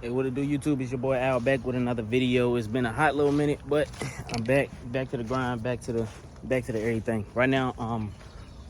Hey, what it do, YouTube? It's your boy Al back with another video. It's been a hot little minute, but I'm back to the grind, back to the everything. Right now,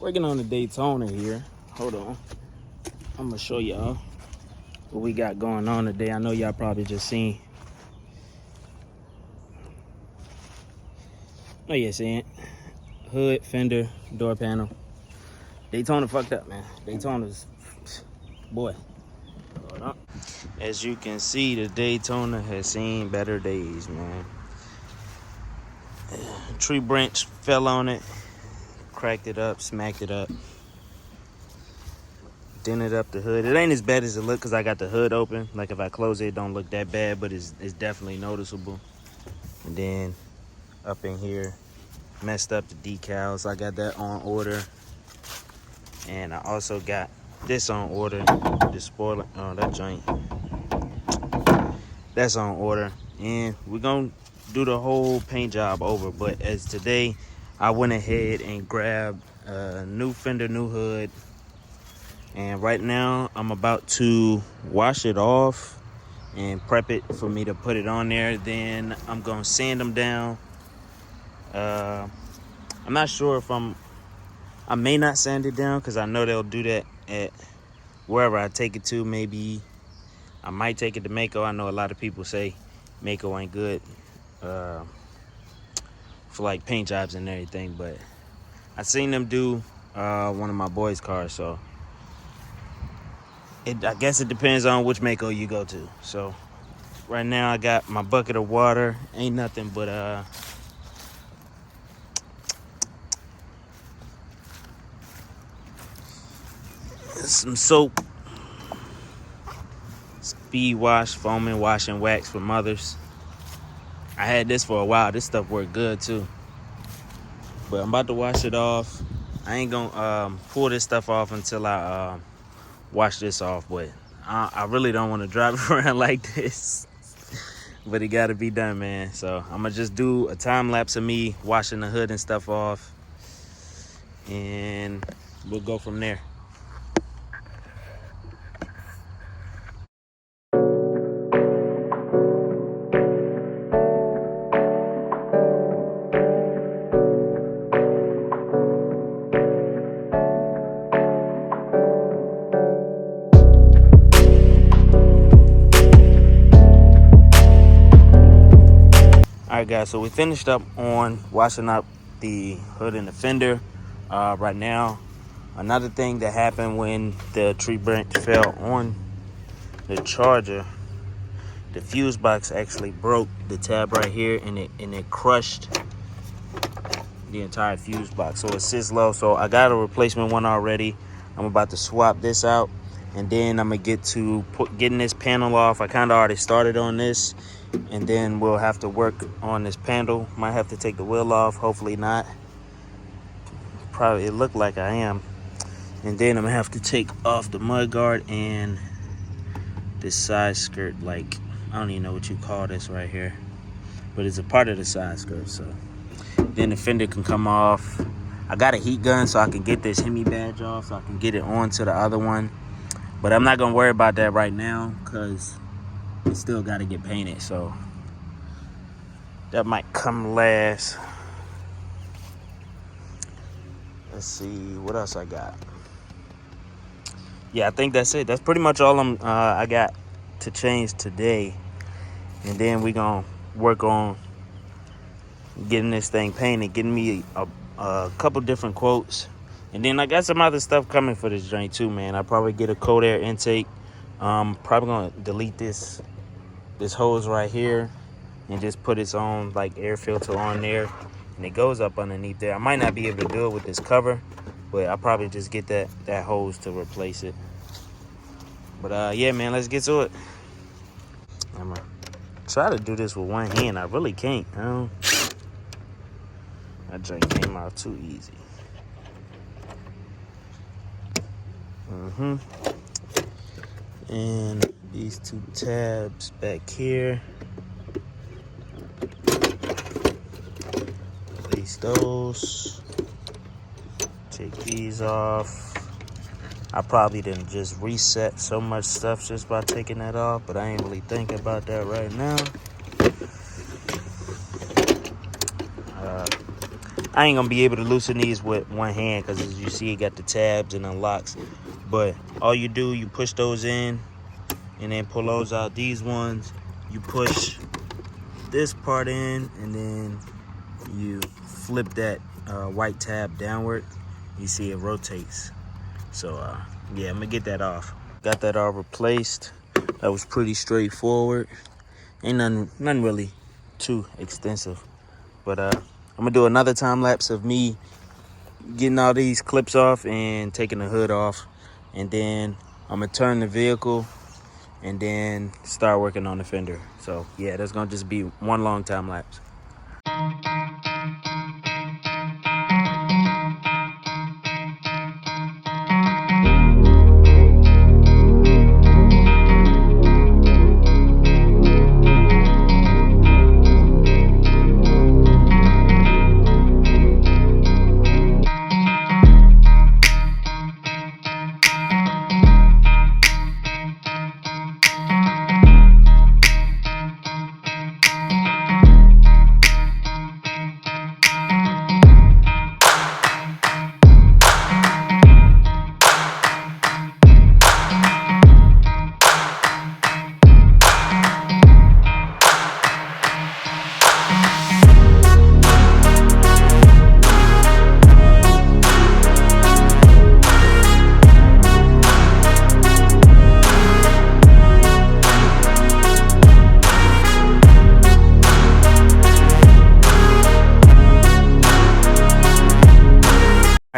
working on the Daytona here. Hold on, I'm gonna show y'all what we got going on today. I know y'all probably just seen. Oh yeah, seeing it. Hood, fender, door panel. Daytona fucked up, man. Daytona's, boy. Hold on. As you can see, the Daytona has seen better days, man. Tree branch fell on it, cracked it up, smacked it up, dented up the hood. It ain't as bad as it look because I got the hood open. Like if I close it, it don't look that bad, but it's definitely noticeable. And then up in here, messed up the decals. I got that on order. And I also got this on order. The spoiler, oh, that joint. That's on order. And we're gonna do the whole paint job over. But as today, I went ahead and grabbed a new fender, new hood. And right now, I'm about to wash it off and prep it for me to put it on there. Then I'm gonna sand them down. I'm not sure if I may not sand it down because I know they'll do that at wherever I take it to. Maybe I might take it to Mako. I know a lot of people say Mako ain't good for like paint jobs and everything, but I seen them do one of my boys' cars, so I guess it depends on which Mako you go to. So right now I got my bucket of water. Ain't nothing but some soap, speed wash, foaming, wash and wax from others. I had this for a while. This stuff worked good too. But I'm about to wash it off. I ain't gonna pull this stuff off until I wash this off. But I really don't want to drive it around like this. But it gotta be done, man. So I'm gonna just do a time lapse of me washing the hood and stuff off. And we'll go from there. All right, guys, so we finished up on washing up the hood and the fender. Right now, another thing that happened when the tree branch fell on the Charger, the fuse box actually broke the tab right here, and it crushed the entire fuse box. So it sits low. So I got a replacement one already. I'm about to swap this out, and then I'm gonna get to getting this panel off. I kind of already started on this. And then we'll have to work on this panel. Might have to take the wheel off, hopefully not. Probably it looked like I am. And then I'm gonna have to take off the mud guard and this side skirt. Like, I don't even know what you call this right here, but it's a part of the side skirt. So then the fender can come off. I got a heat gun so I can get this Hemi badge off, so I can get it onto the other one. But I'm not gonna worry about that right now because it still got to get painted, so that might come last. Let's see what else I got. Yeah, I think that's it. That's pretty much all I got to change today, and then we gonna work on getting this thing painted, getting me a couple different quotes, and then I got some other stuff coming for this joint too, man. I'll probably get a cold air intake. Probably gonna delete this hose right here and just put its own like air filter on there, and it goes up underneath there. I might not be able to do it with this cover, but I'll probably just get that hose to replace it. But yeah, man, let's get to it. I'm gonna try to do this with one hand. I really can't. That joint came out too easy. And these two tabs back here, release those, take these off, I probably didn't just reset so much stuff just by taking that off, but I ain't really thinking about that right now. I ain't gonna be able to loosen these with one hand because as you see, it got the tabs and unlocks. But all you do, you push those in and then pull those out. These ones, you push this part in and then you flip that white tab downward. You see it rotates. So yeah, I'm gonna get that off. Got that all replaced. That was pretty straightforward. Ain't nothing really too extensive. But I'm gonna do another time lapse of me getting all these clips off and taking the hood off, and then I'm gonna turn the vehicle and then start working on the fender. So yeah, that's gonna just be one long time lapse.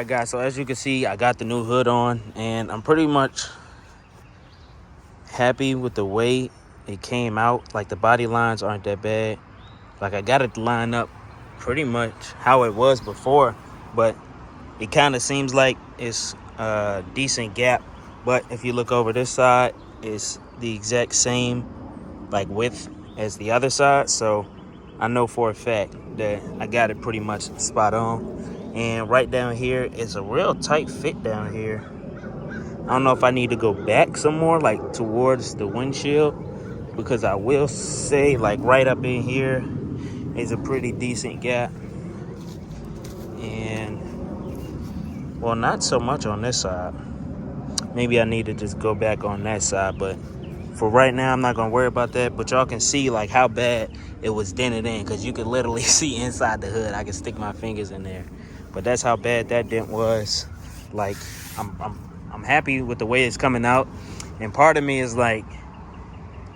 Alright guys, so as you can see, I got the new hood on and I'm pretty much happy with the way it came out. Like the body lines aren't that bad. Like I got it lined up pretty much how it was before, but it kind of seems like it's a decent gap. But if you look over this side, it's the exact same like width as the other side. So I know for a fact that I got it pretty much spot on. And right down here is a real tight fit down here. I don't know if I need to go back some more, like towards the windshield, because I will say like right up in here is a pretty decent gap. And well, not so much on this side. Maybe I need to just go back on that side, but for right now, I'm not gonna worry about that. But y'all can see like how bad it was dented in, because you could literally see inside the hood. I can stick my fingers in there, but that's how bad that dent was. Like I'm happy with the way it's coming out, and part of me is like,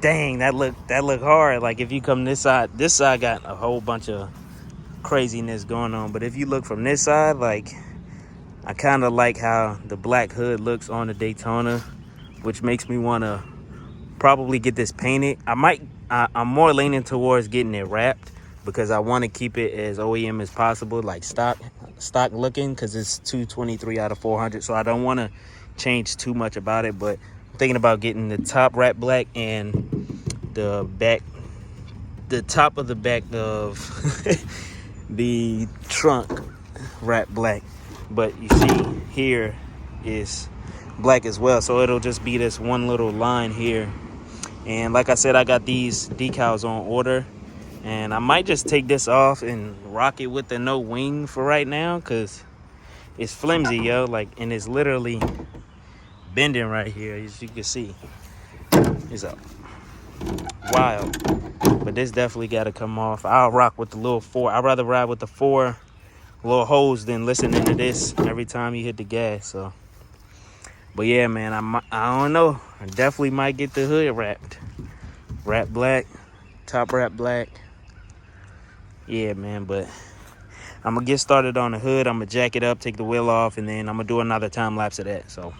dang, that look hard. Like if you come this side got a whole bunch of craziness going on, but if you look from this side, like I kind of like how the black hood looks on the Daytona, which makes me want to probably get this painted. I'm more leaning towards getting it wrapped because I want to keep it as OEM as possible, like stock looking, because it's 223 out of 400. So I don't want to change too much about it, but I'm thinking about getting the top wrapped black and the top of the back of the trunk wrapped black. But you see here is black as well, so it'll just be this one little line here. And like I said, I got these decals on order, and I might just take this off and rock it with the no wing for right now, because it's flimsy, yo. Like, and it's literally bending right here, as you can see. It's a wild, but this definitely got to come off. I'll rock with the little 4. I'd rather ride with the 4 little hose than listening to this every time you hit the gas. So, but yeah, man, I don't know. I definitely might get the hood wrapped black, top wrap black. Yeah, man, but I'm gonna get started on the hood. I'm gonna jack it up, take the wheel off, and then I'm gonna do another time lapse of that. So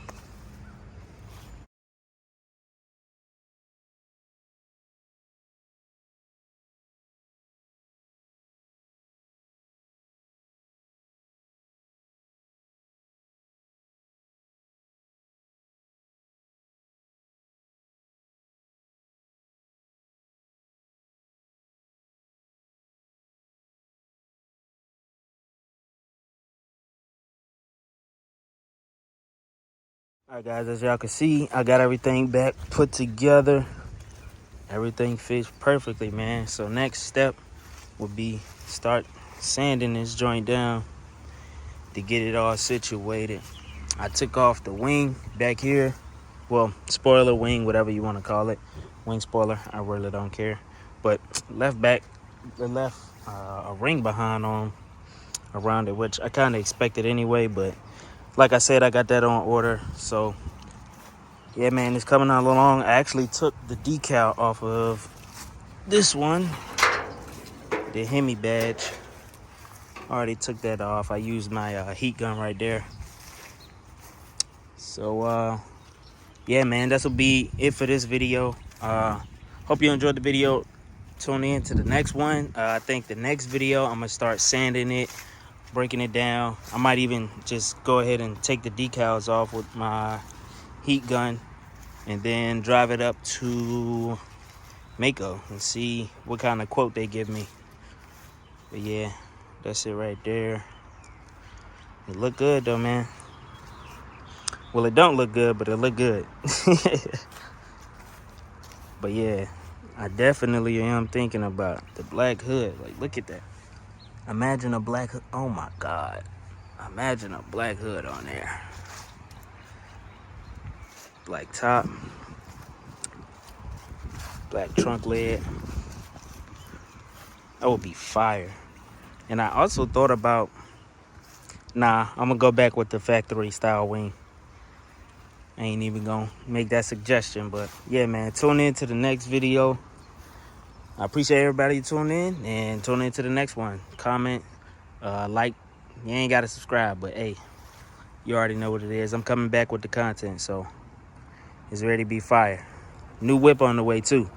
All right, guys, as y'all can see, I got everything back put together. Everything fits perfectly, man. So next step would be start sanding this joint down to get it all situated. I took off the wing back here. Well, spoiler, wing, whatever you want to call it. Wing spoiler, I really don't care. But left a ring behind on around it, which I kind of expected anyway. But like I said, I got that on order. So yeah, man, it's coming out along. I actually took the decal off of this one, the Hemi badge. Already took that off. I used my heat gun right there. So yeah, man, this will be it for this video. Hope you enjoyed the video. Tune in to the next one. I think the next video I'm gonna start sanding it, breaking it down. I might even just go ahead and take the decals off with my heat gun and then drive it up to Mako and see what kind of quote they give me. But yeah, that's it right there. It look good though, man. Well, it don't look good, but it look good. But yeah, I definitely am thinking about the black hood. Like, look at that. Imagine a black hood. Oh my God. Imagine a black hood on there. Black top. Black trunk lid. That would be fire. And I also thought about, I'm gonna go back with the factory style wing. I ain't even gonna make that suggestion, but yeah, man, tune in to the next video. I appreciate everybody tuning in, and tune in to the next one. Comment, like. You ain't gotta subscribe, but hey, you already know what it is. I'm coming back with the content, so it's ready to be fire. New whip on the way too.